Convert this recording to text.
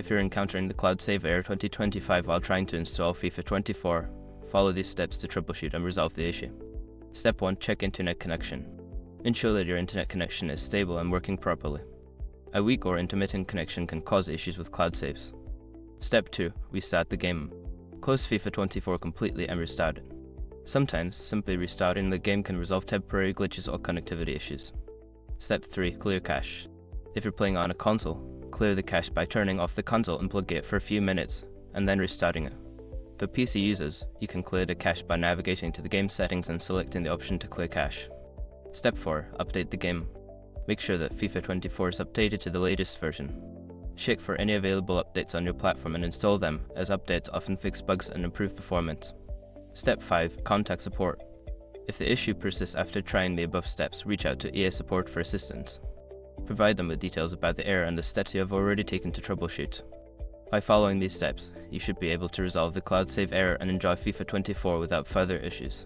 If you're encountering the cloud save error 2025 while trying to install FIFA 24, follow these steps to troubleshoot and resolve the issue. Step 1. Check internet connection. Ensure that your internet connection is stable and working properly. A weak or intermittent connection can cause issues with cloud saves. Step 2. Restart the game. Close FIFA 24 completely and restart it. Sometimes, simply restarting the game can resolve temporary glitches or connectivity issues. Step 3. Clear cache. If you're playing on a console, clear the cache by turning off the console and plugging it for a few minutes, and then restarting it. For PC users, you can clear the cache by navigating to the game settings and selecting the option to clear cache. Step 4. Update the game. Make sure that FIFA 24 is updated to the latest version. Check for any available updates on your platform and install them, as updates often fix bugs and improve performance. Step 5. Contact support. If the issue persists after trying the above steps, reach out to EA support for assistance. Provide them with details about the error and the steps you have already taken to troubleshoot. By following these steps, you should be able to resolve the cloud save error and enjoy FIFA 24 without further issues.